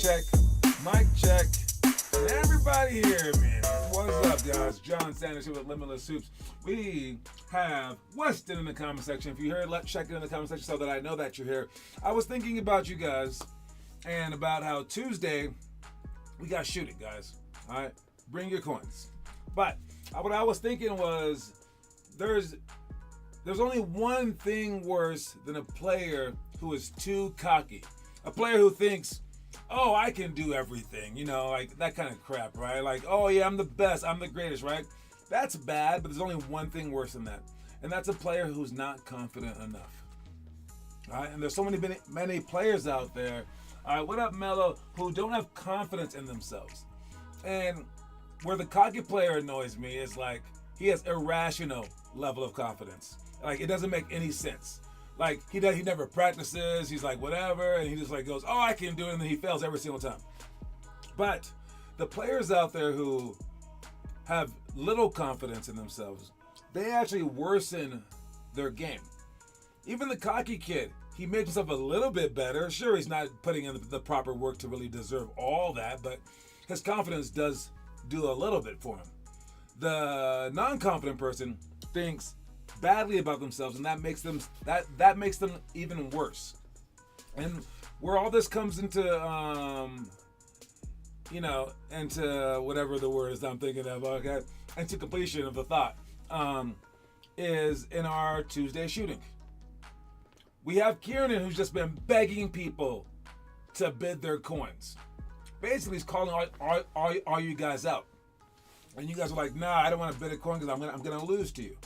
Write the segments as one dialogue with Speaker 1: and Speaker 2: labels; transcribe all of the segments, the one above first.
Speaker 1: check, mic check. And everybody here, man. What's up, guys? John Sanders here with Limitless Hoops. We have Weston in the comment section. If you heard, check it in the comment section so that I know that you're here. I was thinking about you guys and about how Tuesday we got shooting, guys. All right, bring your coins. But what I was thinking was there's only one thing worse than a player who is too cocky. A player who thinks, oh, I can do everything, like that kind of crap, right? Like, oh yeah, I'm the best, I'm the greatest, right? That's bad, but there's only one thing worse than that. And that's a player who's not confident enough. All right, and there's so many players out there, all right, what up, Mello, who don't have confidence in themselves. And where the cocky player annoys me is like he has irrational level of confidence. Like it doesn't make any sense. Like he never practices. He's like whatever, and he just like goes, "Oh, I can do it," and then he fails every single time. But the players out there who have little confidence in themselves, they actually worsen their game. Even the cocky kid, he makes himself a little bit better. Sure, he's not putting in the proper work to really deserve all that, but his confidence does do a little bit for him. The non-confident person thinks badly about themselves, and that makes them even worse. And where all this comes into into whatever the word is I'm thinking of, okay, into completion of the thought, is in our Tuesday shooting. We have Kieran, who's just been begging people to bid their coins. Basically, he's calling all you guys out. And you guys are like, nah, I don't want to bid a coin because I'm gonna lose to you.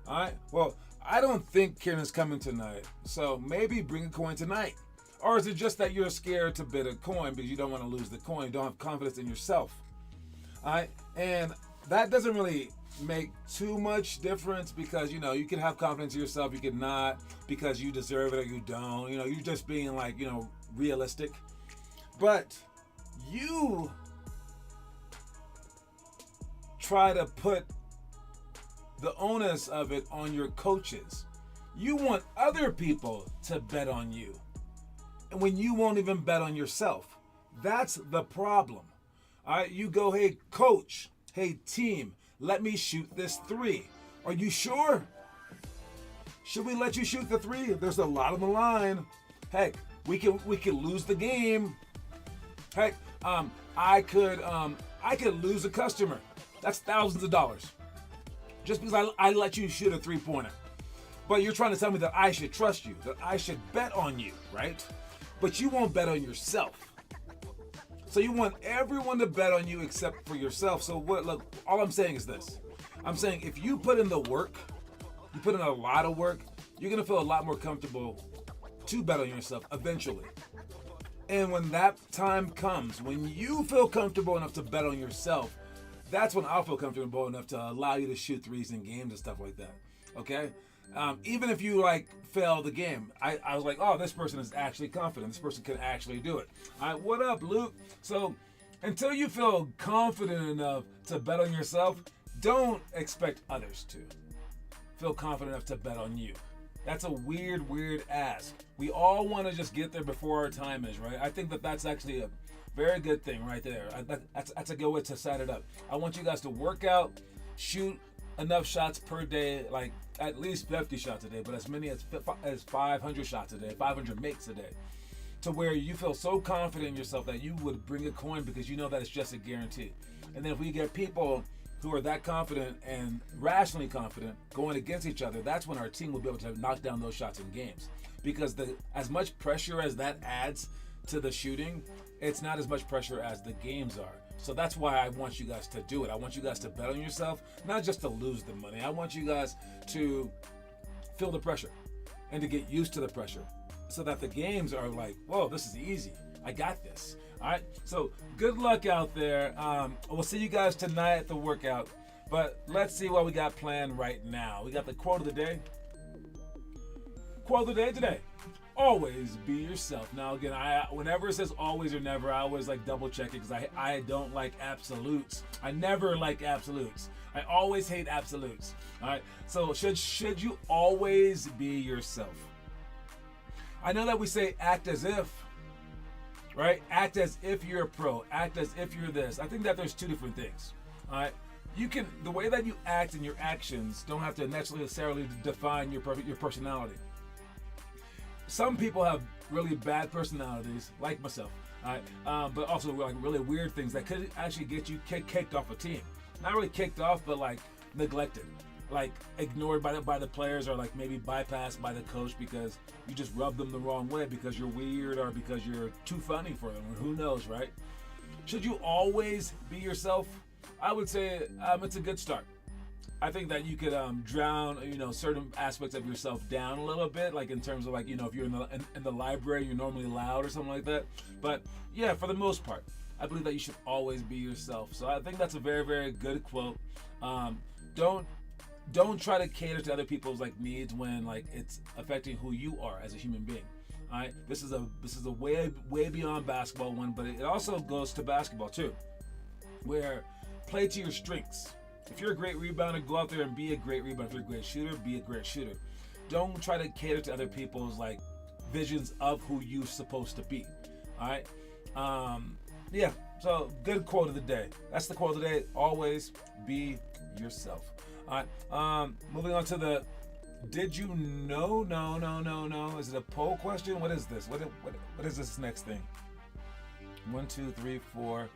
Speaker 1: All right. Well, I don't think Kieran's coming tonight, so maybe bring a coin tonight. Or is it just that you're scared to bid a coin because you don't want to lose the coin, you don't have confidence in yourself? All right. And that doesn't really make too much difference because you can have confidence in yourself, you can not because you deserve it or you don't. You're just being like realistic. But you try to put the onus of it on your coaches. You want other people to bet on you, and when you won't even bet on yourself. That's the problem. All right, you go, hey coach, hey team, let me shoot this three. Are you sure? Should we let you shoot the three? There's a lot on the line. Heck, we could lose the game. Heck, I could lose a customer. That's thousands of dollars. Just because I let you shoot a three-pointer. But you're trying to tell me that I should trust you, that I should bet on you, right? But you won't bet on yourself. So you want everyone to bet on you except for yourself. So look, all I'm saying is this. I'm saying if you put in the work, you put in a lot of work, you're going to feel a lot more comfortable to bet on yourself eventually. And when that time comes, when you feel comfortable enough to bet on yourself, that's when I'll feel comfortable enough to allow you to shoot threes in games and stuff like that. Okay? Even if you fail the game, I was like, oh, this person is actually confident. This person can actually do it. All right, what up, Luke? So until you feel confident enough to bet on yourself, don't expect others to feel confident enough to bet on you. That's a weird ask. We all want to just get there before our time is, right? I think that's actually a very good thing right there. That's a good way to set it up. I want you guys to work out, shoot enough shots per day, like at least 50 shots a day, but as many as 500 shots a day, 500 makes a day, to where you feel so confident in yourself that you would bring a coin because you know that it's just a guarantee. And then if we get people who are that confident and rationally confident going against each other, that's when our team will be able to knock down those shots in games. Because as much pressure as that adds to the shooting, it's not as much pressure as the games are. So that's why I want you guys to do it. I want you guys to bet on yourself, not just to lose the money. I want you guys to feel the pressure and to get used to the pressure so that the games are like, whoa, this is easy. I got this. All right. So good luck out there. We'll see you guys tonight at the workout. But let's see what we got planned right now. We got the quote of the day. Quote of the day today. Always be yourself. Now again, whenever it says always or never, I always double check it because I don't like absolutes. I never like absolutes. I always hate absolutes. All right. So should you always be yourself? I know that we say act as if, right? Act as if you're a pro. Act as if you're this. I think that there's two different things. All right. The way that you act and your actions don't have to necessarily define your personality. Some people have really bad personalities, like myself, all right? But also like really weird things that could actually get you kicked off a team. Not really kicked off, but like neglected, like ignored by the players, or like maybe bypassed by the coach because you just rub them the wrong way because you're weird or because you're too funny for them, or who knows, right? Should you always be yourself? I would say it's a good start. I think that you could drown, certain aspects of yourself down a little bit, like in terms of like, if you're in the library, you're normally loud or something like that. But yeah, for the most part, I believe that you should always be yourself. So I think that's a very, very good quote. Don't try to cater to other people's like needs when like it's affecting who you are as a human being. All right, this is a way beyond basketball one, but it also goes to basketball too, where play to your strengths. If you're a great rebounder, go out there and be a great rebounder. If you're a great shooter, be a great shooter. Don't try to cater to other people's like visions of who you're supposed to be. All right. Yeah. So good quote of the day. That's the quote of the day. Always be yourself. All right. Moving on to the did you know? No. Is it a poll question? What is this? What is this next thing? 1, 2, 3, 4.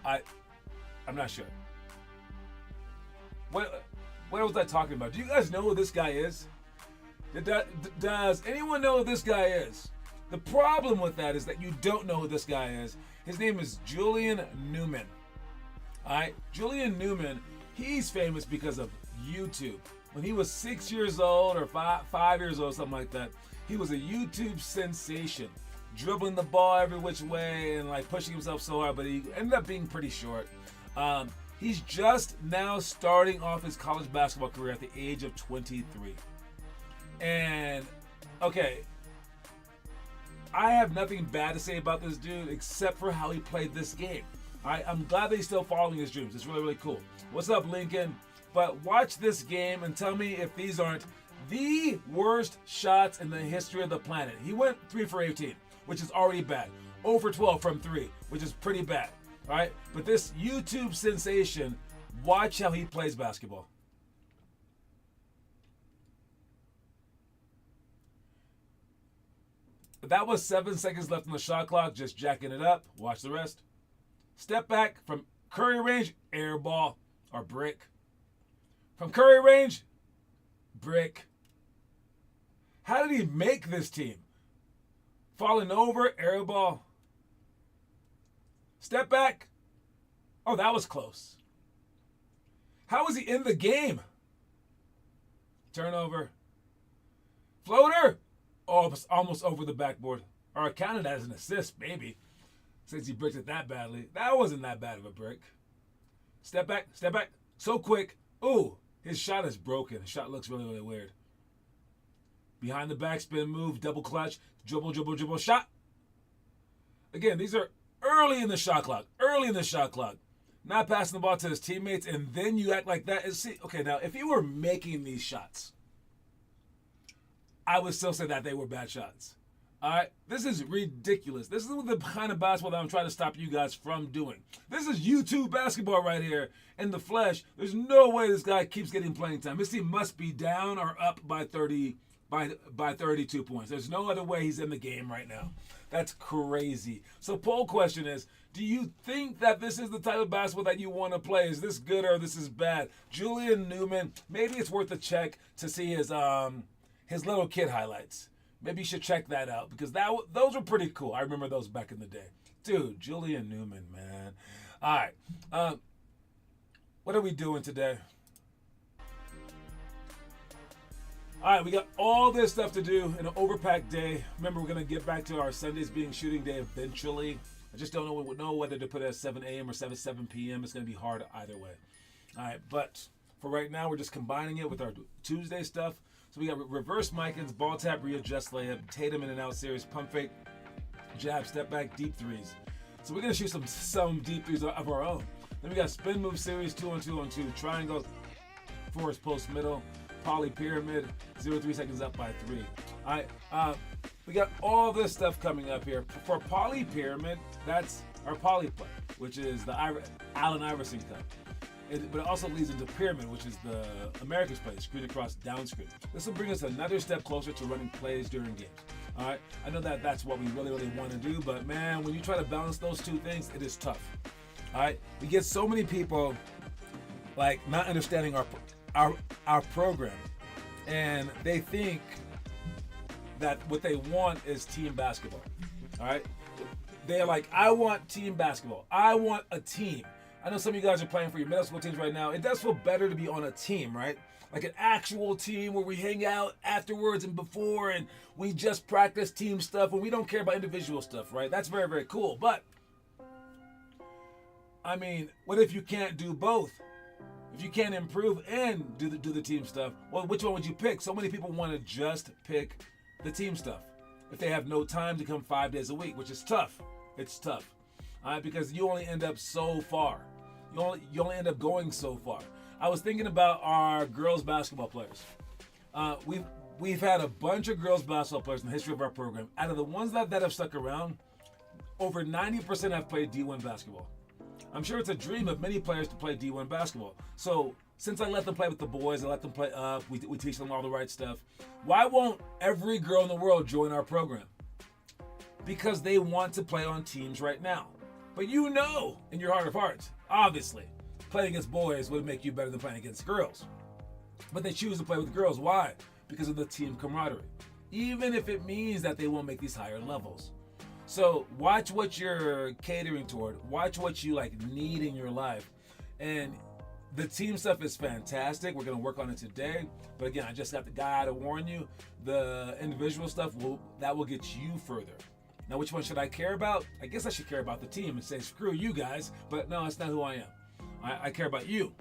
Speaker 1: I'm not sure. What was I talking about? Do you guys know who this guy is? Does anyone know who this guy is? The problem with that is that you don't know who this guy is. His name is Julian Newman. All right, Julian Newman. He's famous because of YouTube. When he was 6 years old or 5 years old, something like that, he was a YouTube sensation, dribbling the ball every which way and like pushing himself so hard, but he ended up being pretty short. He's just now starting off his college basketball career at the age of 23. And, okay, I have nothing bad to say about this dude except for how he played this game. All right, I'm glad that he's still following his dreams. It's really, really cool. What's up, Lincoln? But watch this game and tell me if these aren't the worst shots in the history of the planet. He went 3 for 18, which is already bad. 0 for 12 from 3, which is pretty bad. All right, but this YouTube sensation, watch how he plays basketball. That was 7 seconds left on the shot clock, just jacking it up. Watch the rest. Step back from Curry range, air ball or brick. From Curry range, brick. How did he make this team? Falling over, air ball. Step back. Oh, that was close. How was he in the game? Turnover. Floater. Oh, almost over the backboard. Or I counted that as an assist, maybe. Since he bricked it that badly. That wasn't that bad of a brick. Step back. Step back. So quick. Ooh, his shot is broken. His shot looks really, really weird. Behind the backspin move, double clutch, dribble, shot. Again, these are early in the shot clock. Not passing the ball to his teammates, and then you act like that. See, okay, now, if you were making these shots, I would still say that they were bad shots. All right? This is ridiculous. This is the kind of basketball that I'm trying to stop you guys from doing. This is YouTube basketball right here in the flesh. There's no way this guy keeps getting playing time. His team must be down or up by 32 points. There's no other way he's in the game right now. That's crazy. So poll question is, do you think that this is the type of basketball that you want to play? Is this good or this is bad? Julian Newman, maybe it's worth a check to see his little kid highlights. Maybe you should check that out because those were pretty cool. I remember those back in the day. Dude, Julian Newman, man. All right. What are we doing today? All right, we got all this stuff to do in an overpacked day. Remember, we're going to get back to our Sundays being shooting day eventually. I just don't know whether to put it at 7 a.m. or 7 p.m. It's going to be hard either way. All right, but for right now, we're just combining it with our Tuesday stuff. So we got reverse Mikins, ball tap, readjust layup, Tatum in and out series, pump fake, jab, step back, deep threes. So we're going to shoot some deep threes of our own. Then we got spin move series, 2-on-2-on-2, triangle, force post middle, poly pyramid, 0 3 seconds up by 3. All right, We got all this stuff coming up here. For Poly Pyramid, that's our Poly play, which is the Allen Iverson Cup. But it also leads into Pyramid, which is the America's play, screen across, down screen. This will bring us another step closer to running plays during games. All right, I know that that's what we really want to do, but man, when you try to balance those two things, it is tough. All right, we get so many people like not understanding our program, and they think that what they want is team basketball. All right, they're like, I want team basketball. I want a team. I know some of you guys are playing for your middle school teams right now. It does feel better to be on a team, right? Like an actual team where we hang out afterwards and before, and we just practice team stuff, and we don't care about individual stuff, right? That's very, very cool. But, I mean, what if you can't do both? If you can't improve and do the team stuff, well, which one would you pick? So many people want to just pick the team stuff if they have no time to come 5 days a week, which is tough. It's tough, because you only end up so far. You only end up going so far. I was thinking about our girls basketball players. We've had a bunch of girls basketball players in the history of our program. Out of the ones that have stuck around, over 90% have played D1 basketball. I'm sure it's a dream of many players to play D1 basketball. So since I let them play with the boys, I let them play up, we teach them all the right stuff, why won't every girl in the world join our program? Because they want to play on teams right now. But you know, in your heart of hearts, obviously, playing against boys would make you better than playing against girls. But they choose to play with girls. Why? Because of the team camaraderie. Even if it means that they won't make these higher levels. So watch what you're catering toward. Watch what you need in your life. And the team stuff is fantastic. We're going to work on it today. But again, I just got the guy to warn you. The individual stuff will get you further. Now, which one should I care about? I guess I should care about the team and say, screw you guys. But no, that's not who I am. I care about you.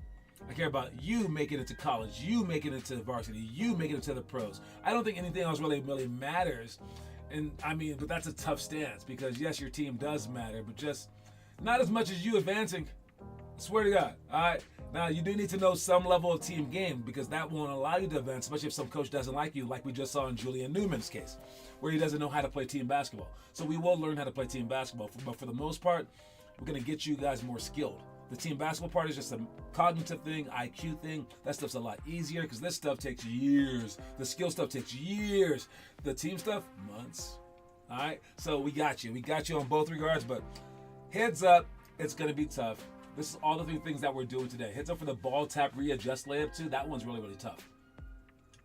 Speaker 1: I care about you making it to college, you making it to varsity, you making it to the pros. I don't think anything else really matters. And I mean, but that's a tough stance because yes, your team does matter, but just not as much as you advancing. I swear to God. All right. Now, you do need to know some level of team game because that won't allow you to advance, especially if some coach doesn't like you, like we just saw in Julian Newman's case, where he doesn't know how to play team basketball. So we will learn how to play team basketball, but for the most part, we're going to get you guys more skilled. The team basketball part is just a cognitive thing, IQ thing. That stuff's a lot easier because this stuff takes years. The skill stuff takes years. The team stuff, months. All right? So we got you. We got you on both regards, but heads up, it's going to be tough. This is all the things that we're doing today. Heads up for the ball tap readjust layup too. That one's really, really tough.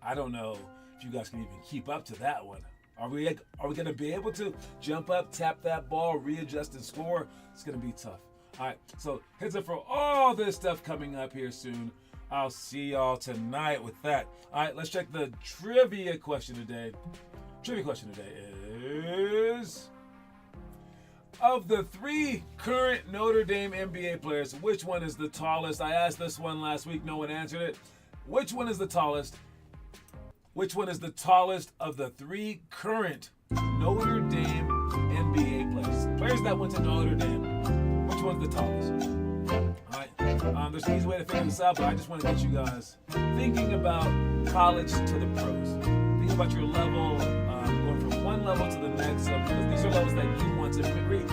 Speaker 1: I don't know if you guys can even keep up to that one. Are we going to be able to jump up, tap that ball, readjust, and score? It's going to be tough. All right, so heads up for all this stuff coming up here soon. I'll see y'all tonight with that. All right, let's check the trivia question today. Trivia question today is, of the 3 current Notre Dame NBA players, which one is the tallest? I asked this one last week. No one answered it. Which one is the tallest? Which one is the tallest of the 3 current Notre Dame NBA players? Players that went to Notre Dame. Which one's the tallest? All right. There's an easy way to figure this out, but I just want to get you guys thinking about college to the pros. Think about your level, going from one level to the next. Because these are levels that you want to reach.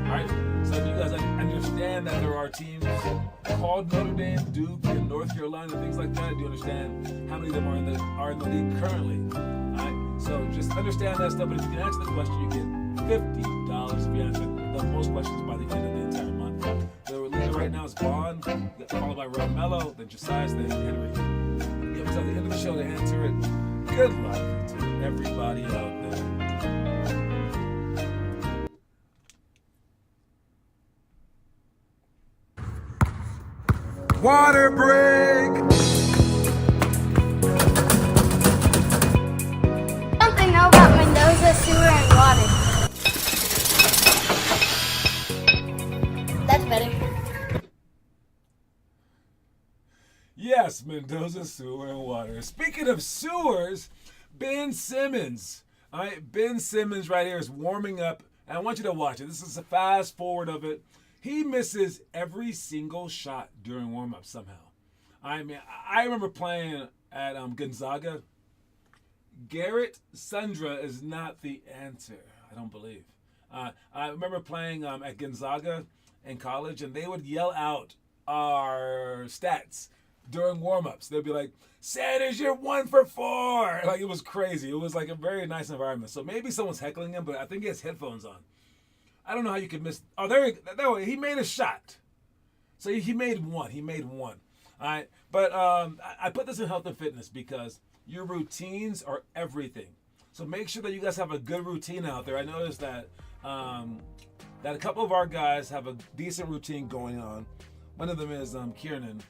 Speaker 1: All right. So you guys understand that there are teams called Notre Dame, Duke, and North Carolina, and things like that. Do you understand how many of them are in the league currently? All right. So just understand that stuff. But if you can answer the question, you get $50 if you answer the most questions by the end of the entire month. The leader right now is Vaughn, followed by Romello, then Josias, then Henry. You have until the end of the show to answer it. Good luck to everybody out there. Water break!
Speaker 2: Something know about Mendoza sewer and water. That's better.
Speaker 1: Yes, Mendoza sewer and water. Speaking of sewers, Ben Simmons. All right, Ben Simmons right here is warming up, and I want you to watch it. This is a fast forward of it. He misses every single shot during warm-up somehow. I mean, I remember playing at Gonzaga. Garrett Sundra is not the answer. I don't believe. I remember playing at Gonzaga in college, and they would yell out our stats during warm-ups. They'd be like, Sanders, you're 1 for 4. Like, it was crazy. It was like a very nice environment. So maybe someone's heckling him, but I think he has headphones on. I don't know how you could miss. Oh, there he made a shot. So he made one. He made one. All right. But I put this in health and fitness because your routines are everything. So make sure that you guys have a good routine out there. I noticed that that a couple of our guys have a decent routine going on. One of them is Kiernan,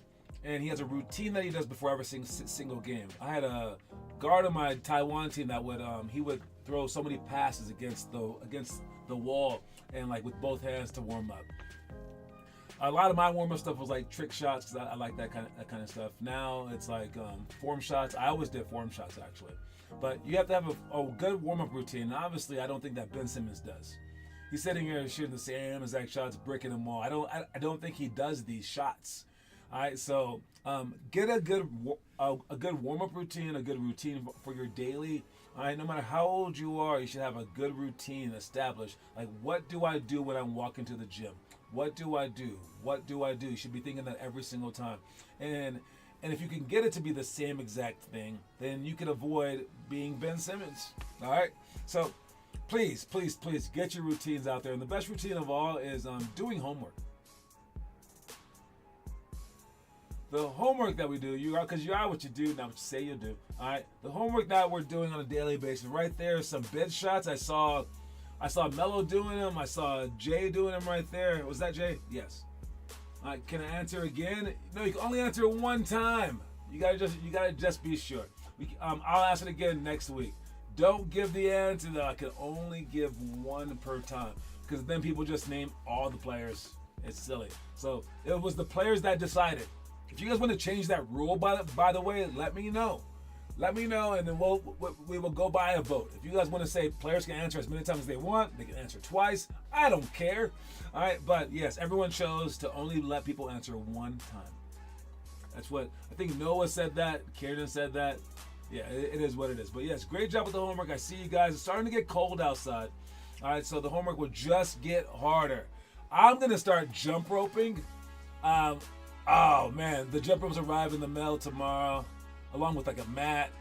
Speaker 1: and he has a routine that he does before every single game. I had a guard on my Taiwan team that would he would throw so many passes against the wall and like with both hands to warm up. A lot of my warm-up stuff was like trick shots because I like that kind of stuff. Now it's like form shots. I always did form shots actually, but you have to have a good warm-up routine. And obviously, I don't think that Ben Simmons does. He's sitting here shooting the same exact shots, bricking them all. I don't think he does these shots. All right, so get a good warm-up routine, a good routine for your daily. All right, no matter how old you are, you should have a good routine established. Like, what do I do when I'm walking to the gym? What do I do? What do I do? You should be thinking that every single time. And if you can get it to be the same exact thing, then you can avoid being Ben Simmons. All right? So please get your routines out there. And the best routine of all is doing homework. The homework that we do, because you are what you do, not what you say you do. All right? The homework that we're doing on a daily basis, right there, some bid shots. I saw Melo doing them. I saw Jay doing them right there. Was that Jay? Yes. All right, can I answer again? No, you can only answer one time. You gotta just be sure. I'll ask it again next week. Don't give the answer that I can only give one per time, because then people just name all the players. It's silly. So it was the players that decided. If you guys want to change that rule, by the way, let me know. Let me know, and then we will go by a vote. If you guys want to say players can answer as many times as they want, they can answer twice. I don't care. All right, but yes, everyone chose to only let people answer one time. That's what I think. Noah said that. Kieran said that. Yeah, it is what it is. But yes, great job with the homework. I see you guys. It's starting to get cold outside. All right, so the homework will just get harder. I'm gonna start jump roping. Oh man, the jump ropes arrive in the mail tomorrow, along with like a mat.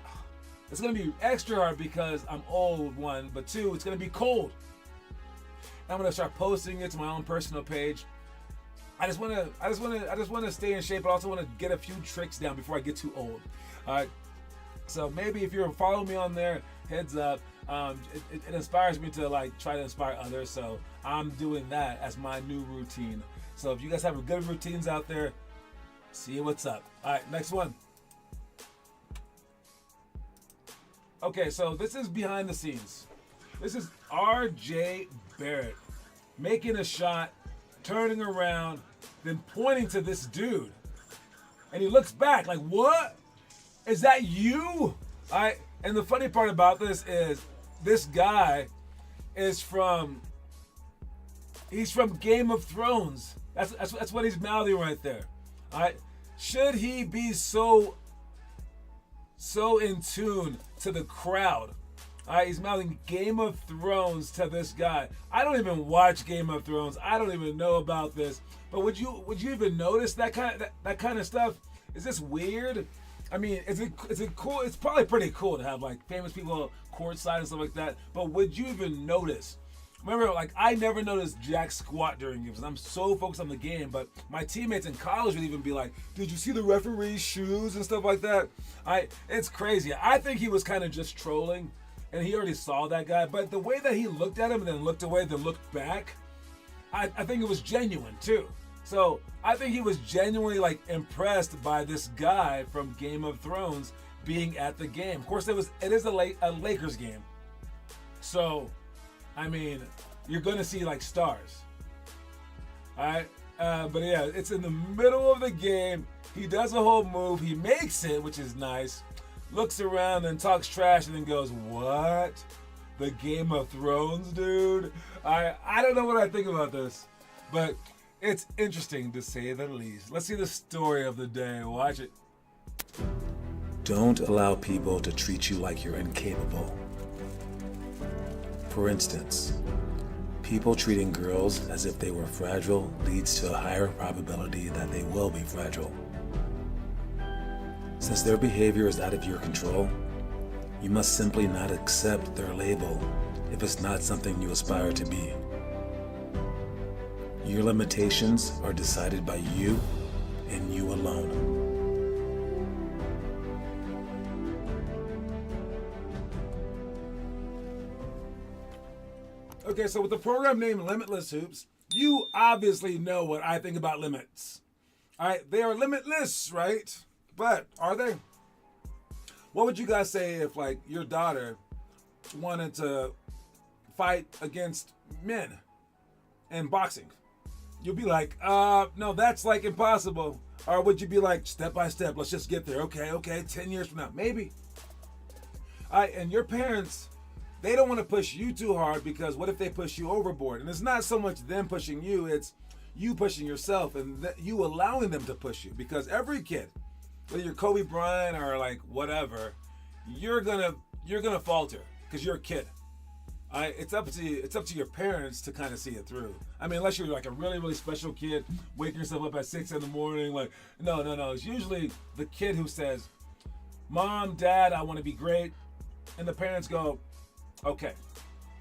Speaker 1: It's gonna be extra hard because I'm old, one, but two, it's gonna be cold. I'm gonna start posting it to my own personal page. I just wanna stay in shape, but I also wanna get a few tricks down before I get too old. All right. So maybe if you're following me on there, heads up. It inspires me to like try to inspire others. So I'm doing that as my new routine. So if you guys have good routines out there, see what's up. All right, next one. Okay, so this is behind the scenes. This is RJ Barrett making a shot, turning around, then pointing to this dude. And he looks back like, what? Is that you? All right, and the funny part about this is this guy is he's from Game of Thrones. That's what he's mouthing right there. All right, should he be so in tune to the crowd? All right, he's mouthing Game of Thrones to this guy. I don't even watch Game of Thrones. I don't even know about this. But would you even notice that kind of stuff? Is this weird? I mean, is it cool? It's probably pretty cool to have like famous people courtside and stuff like that. But would you even notice? Remember, like I never noticed jack squat during games. I'm so focused on the game. But my teammates in college would even be like, "Did you see the referee's shoes and stuff like that?" It's crazy. I think he was kind of just trolling, and he already saw that guy. But the way that he looked at him and then looked away, then looked back, I think it was genuine too. So I think he was genuinely like impressed by this guy from Game of Thrones being at the game. Of course, it is a Lakers game, so I mean you're gonna see like stars. All right, but yeah, it's in the middle of the game. He does a whole move. He makes it, which is nice. Looks around and talks trash, and then goes, "What? The Game of Thrones, dude?" I don't know what I think about this, but it's interesting to say the least. Let's see the story of the day. Watch it. Don't allow people to treat you like you're incapable. For instance, people treating girls as if they were fragile leads to a higher probability that they will be fragile. Since their behavior is out of your control, you must simply not accept their label if it's not something you aspire to be. Your limitations are decided by you and you alone. Okay, so with the program named Limitless Hoops, you obviously know what I think about limits. All right, they are limitless, right? But are they? What would you guys say if, like, your daughter wanted to fight against men in boxing? You'd be like, no, that's like impossible. Or would you be like, step by step, let's just get there. Okay, 10 years from now, maybe. All right, and your parents, they don't want to push you too hard because what if they push you overboard? And it's not so much them pushing you, it's you pushing yourself and you allowing them to push you. Because every kid, whether you're Kobe Bryant or like whatever, you're gonna falter because you're a kid. It's up to your parents to kind of see it through. I mean, unless you're like a really, really special kid, waking yourself up at 6 a.m, like, no. It's usually the kid who says, Mom, Dad, I want to be great. And the parents go, okay.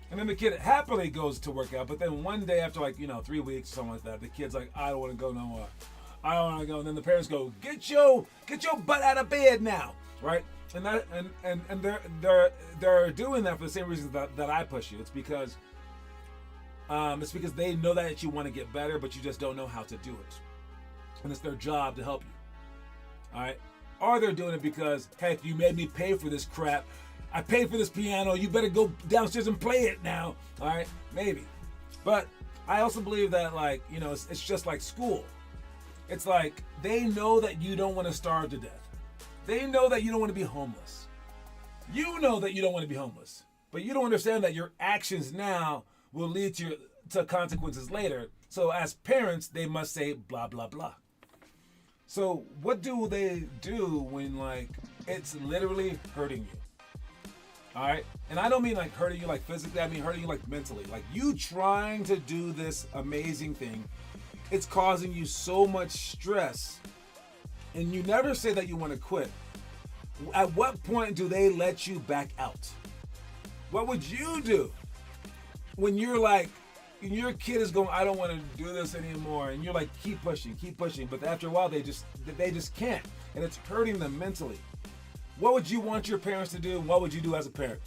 Speaker 1: And then the kid happily goes to work out. But then one day after 3 weeks, something like that, the kid's like, I don't want to go no more. I don't want to go. And then the parents go, get your butt out of bed now, right? And they're doing that for the same reasons that I push you. It's because they know that you want to get better, but you just don't know how to do it. And it's their job to help you. All right? Or they're doing it because, heck, you made me pay for this crap. I paid for this piano. You better go downstairs and play it now. All right? Maybe. But I also believe that, it's just like school. It's like they know that you don't want to starve to death. They know that you don't want to be homeless. You know that you don't want to be homeless. But you don't understand that your actions now will lead to consequences later. So as parents, they must say blah, blah, blah. So what do they do when it's literally hurting you? All right? And I don't mean hurting you physically. I mean hurting you mentally. You trying to do this amazing thing. It's causing you so much stress. And you never say that you want to quit. At what point do they let you back out? What would you do when you're your kid is going, I don't want to do this anymore, and you're like, keep pushing, but after a while they just can't, and it's hurting them mentally. What would you want your parents to do, and what would you do as a parent?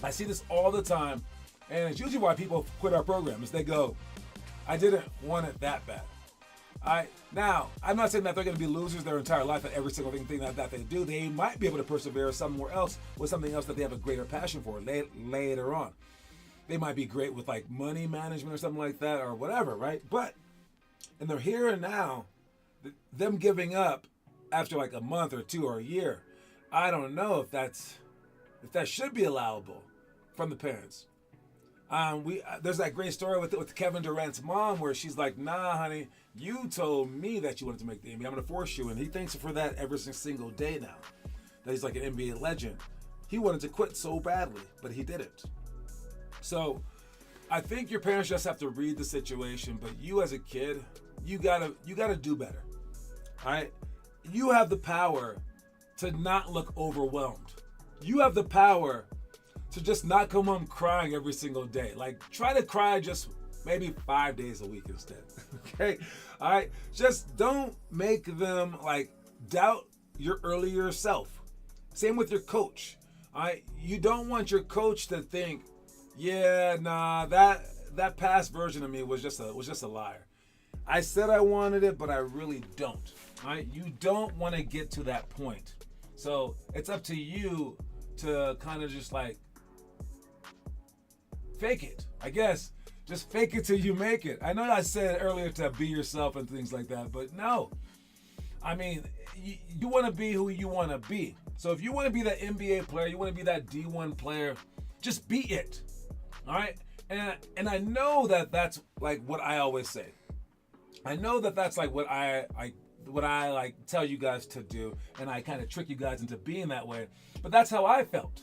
Speaker 1: I see this all the time, and it's usually why people quit our program, is they go, I didn't want it that bad. Now, I'm not saying that they're going to be losers their entire life at every single thing that they do. They might be able to persevere somewhere else with something else that they have a greater passion for later on. They might be great with money management or something like that or whatever, right? But in their here and now, them giving up after a month or two or a year, I don't know if that should be allowable from the parents. There's that great story with Kevin Durant's mom where she's like, nah, honey, you told me that you wanted to make the NBA. I'm going to force you. And he thanks her for that every single day now. That he's like an NBA legend. He wanted to quit so badly, but he didn't. So I think your parents just have to read the situation, but you as a kid, you gotta do better. All right? You have the power to not look overwhelmed. You have the power to just not come home crying every single day. Try to cry just maybe 5 days a week instead. Okay? All right? Just don't make them doubt your earlier self. Same with your coach. All right? You don't want your coach to think, yeah, nah, that past version of me was just a liar. I said I wanted it, but I really don't. All right? You don't want to get to that point. So it's up to you to kind of just fake it, I guess. Just fake it till you make it. I know I said earlier to be yourself and things like that, but no. I mean, you want to be who you want to be. So if you want to be that NBA player, you want to be that D1 player, just be it. All right? And I know that that's what I always say. I know that that's what what I like tell you guys to do, and I kind of trick you guys into being that way. But that's how I felt.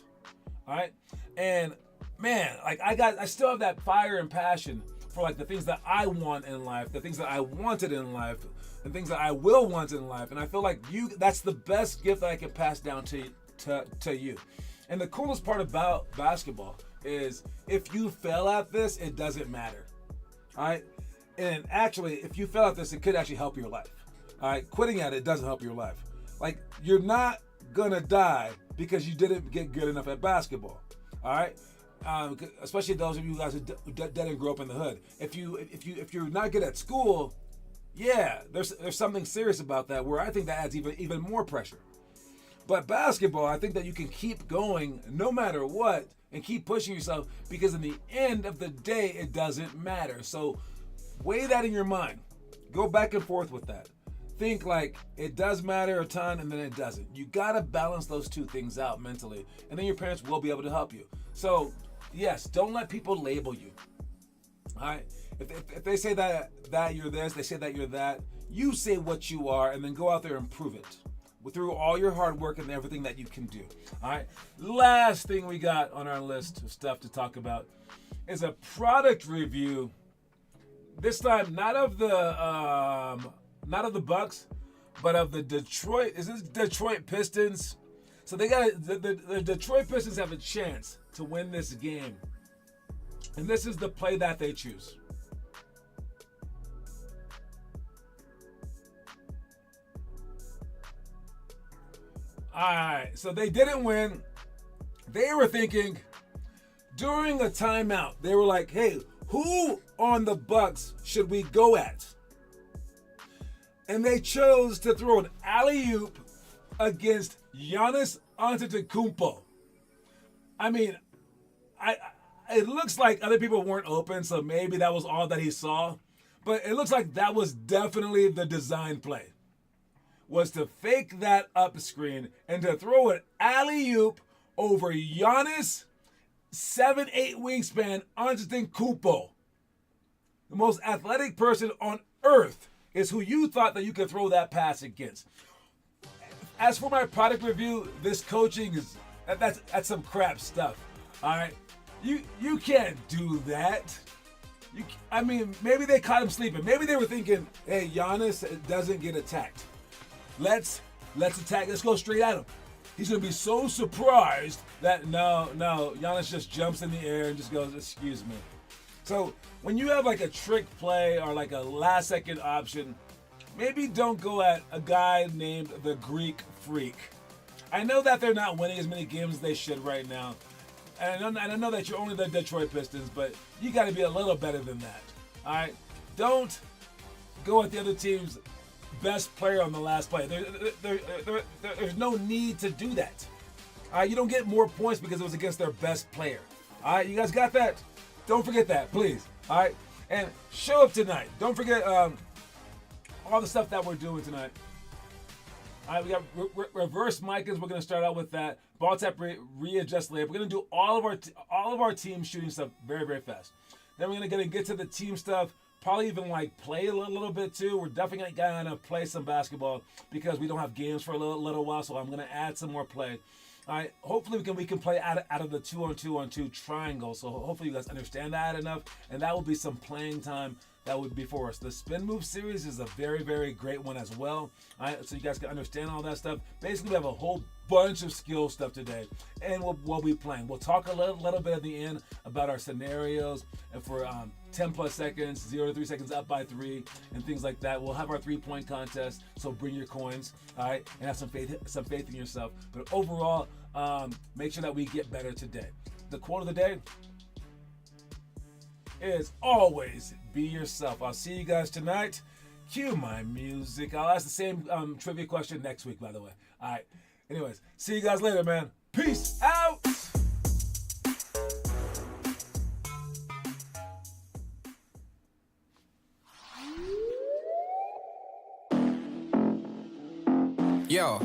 Speaker 1: All right, and man, like I still have that fire and passion for like the things that I want in life, the things that I wanted in life, and things that I will want in life. And I feel like that's the best gift that I can pass down to you. And the coolest part about basketball is if you fail at this, it doesn't matter. All right. And actually, if you fail at this, it could actually help your life. All right. Quitting at it doesn't help your life. Like, you're not going to die because you didn't get good enough at basketball. All right. Especially those of you guys who didn't grow up in the hood. If you're not good at school, yeah, there's something serious about that, where I think that adds even more pressure. But basketball, I think that you can keep going no matter what and keep pushing yourself, because in the end of the day, it doesn't matter. So weigh that in your mind. Go back and forth with that. Think like it does matter a ton, and then it doesn't. You got to balance those two things out mentally, and then your parents will be able to help you. So yes, don't let people label you. All right? If they say that you're this, they say that you're that, you say what you are, and then go out there and prove it through all your hard work and everything that you can do. All right. Last thing we got on our list of stuff to talk about is a product review. This time, not of the Bucks, but of the Detroit Pistons. So they got the Detroit Pistons have a chance to win this game, and this is the play that they choose. All right, so they didn't win. They were thinking during a timeout, they were like, hey, who on the Bucks should we go at? And they chose to throw an alley-oop against Giannis Antetokounmpo. I mean, it looks like other people weren't open, so maybe that was all that he saw. But it looks like that was definitely the design play, was to fake that up screen and to throw an alley-oop over Giannis, 7'8" wingspan, Antetokounmpo. The most athletic person on earth is who you thought that you could throw that pass against. As for my product review, this coaching is that's some crap stuff. All right, you can't do that. I mean, maybe they caught him sleeping. Maybe they were thinking, hey, Giannis doesn't get attacked. Let's attack. Let's go straight at him. He's gonna be so surprised that no, Giannis just jumps in the air and just goes, excuse me. So when you have like a trick play or like a last second option, maybe don't go at a guy named the Greek Freak. I know that they're not winning as many games as they should right now. And I know that you're only the Detroit Pistons, but you got to be a little better than that. All right? Don't go at the other team's best player on the last play. There's no need to do that. All right? You don't get more points because it was against their best player. All right? You guys got that? Don't forget that, please. All right? And show up tonight. Don't forget all the stuff that we're doing tonight. All right, we got reverse micins. We're going to start out with that. Ball tap, readjust layup. We're going to do all of our team shooting stuff very, very fast. Then we're going to get to the team stuff. Probably even like play a little bit too. We're definitely going to play some basketball because we don't have games for a little while. So I'm going to add some more play. All right. Hopefully we can play out of the 2-on-2-on-2 triangle. So hopefully you guys understand that enough, and that will be some playing time. That would be for us. The spin move series is a very, very great one as well. All right, so you guys can understand all that stuff. Basically, we have a whole bunch of skill stuff today, and we'll be playing. We'll talk a little bit at the end about our scenarios, and for 10 plus seconds, 0 to 3 seconds up by 3, and things like that. We'll have our 3-point contest, so bring your coins, all right, and have some faith in yourself. But overall, make sure that we get better today. The quote of the day is always be yourself. I'll see you guys tonight. Cue my music. I'll ask the same trivia question next week, by the way. All right. Anyways, see you guys later, man. Peace out.
Speaker 3: Yo.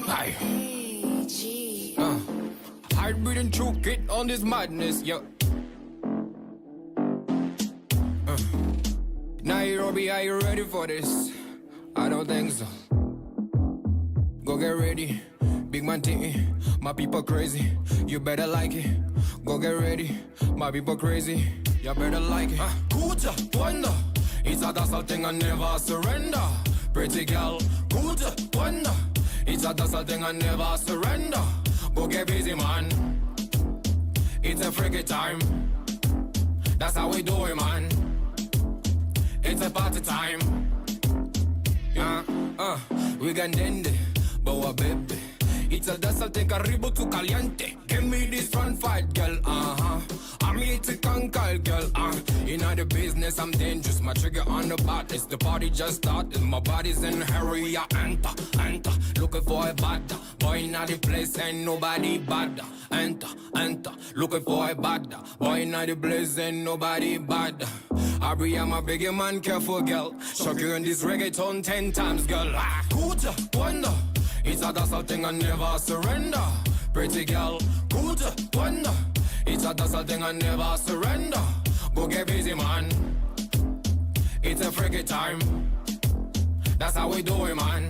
Speaker 3: Hi. Hard breathing through, get on this madness, yo. Harry, are you ready for this? I don't think so. Go get ready. Big man titty, my people crazy. You better like it. Go get ready. My people crazy. You better like it. Good wonder. It's a dazzle thing and never surrender. Pretty girl, good wonder. It's a dazzle thing and never surrender. Go get busy, man. It's a freaky time. That's how we do it, man. It's a party time. Yeah, we can end it, boa baby. It's a dazzle thing, arriba tu caliente. Give me this fun fight, girl, I'm here to conquer, girl, In the business, I'm dangerous. My trigger on the baddest. The party just started. My body's in a hurry. I enter. Looking for a bad boy in the place. Ain't nobody bad. Enter. Looking for a bad boy in the place. Ain't nobody bad. Aubrey, I'm a bigger man. Careful, girl. Shock you in this reggaeton 10 times, girl. Good wonder. It's a dazzle thing and never surrender. Pretty girl, good wonder. It's a dazzle thing and never surrender. Go get busy, man. It's a freaky time. That's how we do it, man.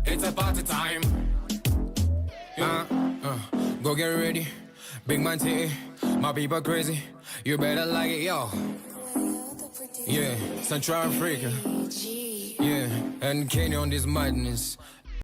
Speaker 3: It's a party time. Go get ready. Big man titty. My people crazy. You better like it, yo. Yeah, Central Africa. Yeah, and Kenya on this madness.